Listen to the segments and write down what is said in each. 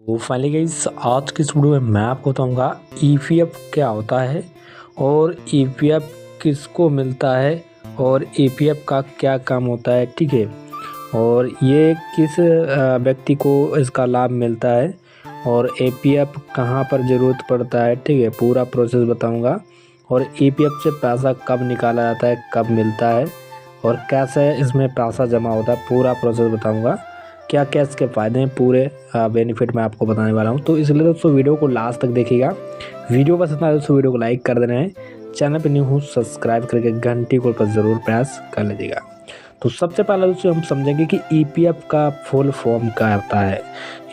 तो finally guys आज की इस वीडियो में मैं आपको बताऊंगा ईपीएफ क्या होता है और ईपीएफ किसको मिलता है और ईपीएफ का क्या काम होता है। ठीक है, और ये किस व्यक्ति को इसका लाभ मिलता है और ईपीएफ कहाँ पर ज़रूरत पड़ता है। ठीक है, पूरा प्रोसेस बताऊंगा और ईपीएफ से पैसा कब निकाला जाता है, कब मिलता है और कैसे इसमें पैसा जमा होता है, पूरा प्रोसेस बताऊंगा। क्या क्या इसके फ़ायदे हैं, पूरे बेनिफिट मैं आपको बताने वाला हूं। तो इसलिए दोस्तों वीडियो को लास्ट तक देखिएगा। वीडियो पसंद आए दोस्तों वीडियो को लाइक कर देना है, चैनल पर न्यू हूँ सब्सक्राइब करके घंटी को पर ज़रूर प्रेस कर लीजिएगा। तो सबसे पहले दोस्तों हम समझेंगे कि ईपीएफ का फुल फॉर्म क्या होता है।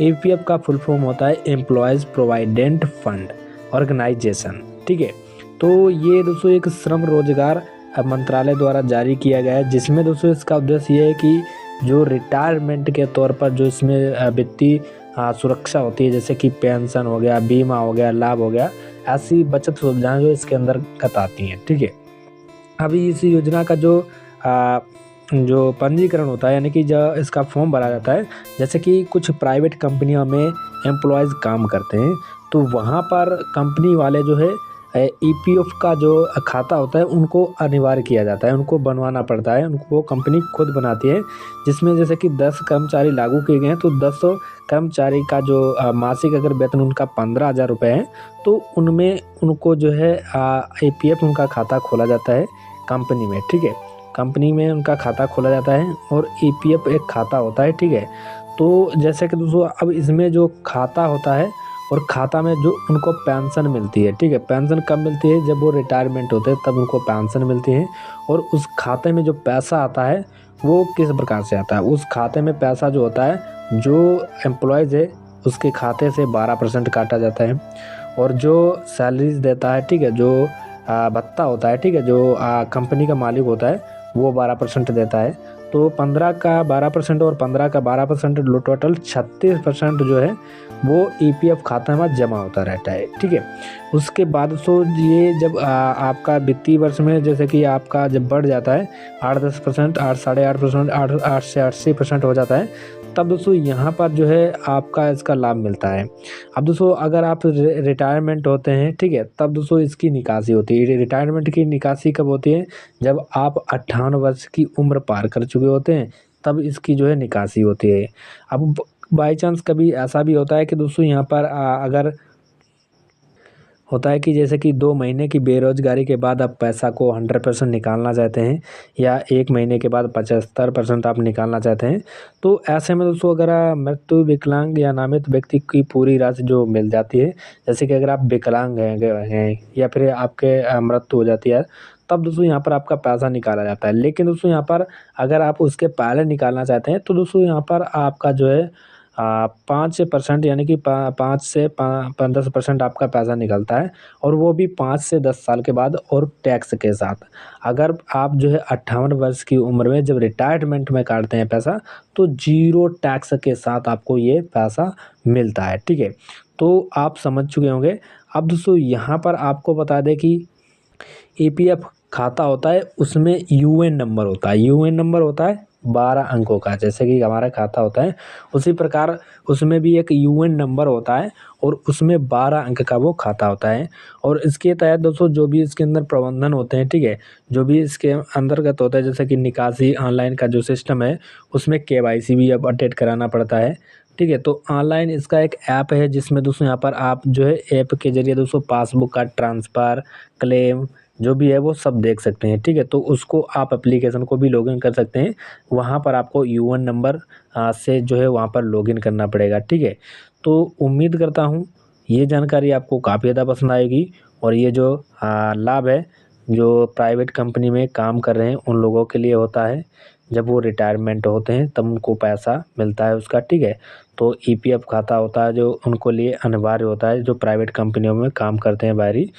ईपीएफ का फुल फॉर्म होता है एम्प्लॉयज़ प्रोविडेंट फंड ऑर्गेनाइजेशन। ठीक है, तो ये दोस्तों एक श्रम रोजगार मंत्रालय द्वारा जारी किया गया है, जिसमें दोस्तों इसका उद्देश्य ये है कि जो रिटायरमेंट के तौर पर जो इसमें वित्तीय सुरक्षा होती है, जैसे कि पेंशन हो गया, बीमा हो गया, लाभ हो गया, ऐसी बचत सुविधाएं जो इसके अंदर आती हैं। ठीक है, अभी इस योजना का जो पंजीकरण होता है, यानी कि जो इसका फॉर्म भरा जाता है, जैसे कि कुछ प्राइवेट कंपनियों में एम्प्लॉयज़ काम करते हैं, तो वहाँ पर कंपनी वाले जो है ईपीएफ का जो खाता होता है उनको अनिवार्य किया जाता है, उनको बनवाना पड़ता है, उनको वो कंपनी खुद बनाती है, जिसमें जैसे कि 10 कर्मचारी लागू किए गए हैं, तो 10 कर्मचारी का जो मासिक अगर वेतन उनका 15,000 रुपये है, तो उनमें उनको जो है ईपीएफ उनका खाता खोला जाता है कंपनी में। ठीक है, कंपनी में उनका खाता खोला जाता है और ईपीएफ एक खाता होता है। ठीक है, तो जैसे कि दोस्तों अब इसमें जो खाता होता है और खाता में जो उनको पेंशन मिलती है। ठीक है, पेंशन कब मिलती है, जब वो रिटायरमेंट होते हैं तब उनको पेंशन मिलती है। और उस खाते में जो पैसा आता है वो किस प्रकार से आता है, उस खाते में पैसा जो होता है, जो एम्प्लॉयज़ है उसके खाते से 12% काटा जाता है और जो सैलरीज देता है, ठीक है, जो भत्ता होता है, ठीक है, जो कंपनी का मालिक होता है वो 12% देता है। तो 15 का 12% और 15 का 12% टोटल 36% जो है वो ईपीएफ खाता में जमा होता रहता है। ठीक है, उसके बाद ये जब आपका वित्तीय वर्ष में जैसे कि आपका जब बढ़ जाता है 8-10%, 8-8.5%, 8 से 80% हो जाता है, तब दोस्तों यहाँ पर जो है आपका इसका लाभ मिलता है। अब दोस्तों अगर आप रिटायरमेंट होते हैं, ठीक है, तब दोस्तों इसकी निकासी होती है। रिटायरमेंट की निकासी कब होती है, जब आप 58 वर्ष की उम्र पार कर चुके होते हैं, तब इसकी जो है निकासी होती है। अब बाई चांस कभी ऐसा भी होता है कि दोस्तों यहाँ पर अगर होता है कि जैसे कि 2 महीने की बेरोजगारी के बाद आप पैसा को 100% निकालना चाहते हैं या 1 महीने के बाद 75% आप निकालना चाहते हैं, तो ऐसे में दोस्तों अगर मृत्यु, विकलांग या नामित व्यक्ति की पूरी राशि जो मिल जाती है, जैसे कि अगर आप विकलांग हैं या फिर आपके मृत्यु हो जाती है, तब दोस्तों यहाँ पर आपका पैसा निकाला जाता है। लेकिन दोस्तों यहाँ पर अगर आप उसके पहले निकालना चाहते हैं, तो दोस्तों यहाँ पर आपका जो है 5% यानी कि 5 से 10% आपका पैसा निकलता है, और वो भी 5 से 10 साल के बाद और टैक्स के साथ। अगर आप जो है 58 वर्ष की उम्र में जब रिटायरमेंट में काटते हैं पैसा, तो 0 टैक्स के साथ आपको ये पैसा मिलता है। ठीक है, तो आप समझ चुके होंगे। अब दोस्तों यहाँ पर आपको बता दें कि ईपीएफ खाता होता है, उसमें यूएन नंबर होता है। यूएन नंबर होता है 12 अंकों का, जैसे कि हमारा खाता होता है उसी प्रकार उसमें भी एक यूएन नंबर होता है और उसमें 12 अंक का वो खाता होता है। और इसके तहत दोस्तों जो भी इसके अंदर प्रबंधन होते हैं, ठीक है, जो भी इसके अंतर्गत होता है, जैसे कि निकासी ऑनलाइन का जो सिस्टम है, उसमें केवाईसी भी अब अपडेट कराना पड़ता है। ठीक है, तो ऑनलाइन इसका एक ऐप है, जिसमें दोस्तों यहाँ पर आप जो है ऐप के जरिए दोस्तों पासबुक का ट्रांसफ़र, क्लेम जो भी है वो सब देख सकते हैं। ठीक है, तो उसको आप एप्लीकेशन को भी लॉगिन कर सकते हैं। वहाँ पर आपको यूएन नंबर से जो है वहाँ पर लॉगिन करना पड़ेगा। ठीक है, तो उम्मीद करता हूँ ये जानकारी आपको काफ़ी ज़्यादा पसंद आएगी और ये जो लाभ है जो प्राइवेट कंपनी में काम कर रहे हैं उन लोगों के लिए होता है। जब वो रिटायरमेंट होते हैं तब उनको पैसा मिलता है उसका। ठीक है, तो ईपीएफ खाता होता है जो उनको लिए अनिवार्य होता है, जो प्राइवेट कंपनियों में काम करते हैं बाहरी,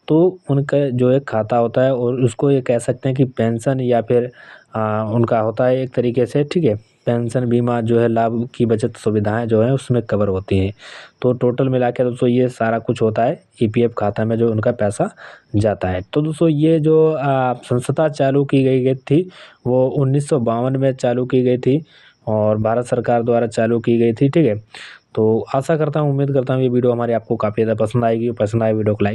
तो उनका जो एक खाता होता है और उसको ये कह सकते हैं कि पेंशन या फिर उनका होता है एक तरीके से। ठीक है, पेंशन, बीमा जो है, लाभ की बचत सुविधाएं जो हैं उसमें कवर होती हैं। तो टोटल मिला के दोस्तों ये सारा कुछ होता है ईपीएफ खाता में जो उनका पैसा जाता है। तो दोस्तों ये जो संस्था चालू की गई थी वो 1952 में चालू की गई थी और भारत सरकार द्वारा चालू की गई थी। ठीक है, तो आशा करता हूँ, उम्मीद करता हूँ ये वीडियो हमारी आपको काफ़ी ज़्यादा पसंद आएगी। पसंद आए वीडियो को लाइक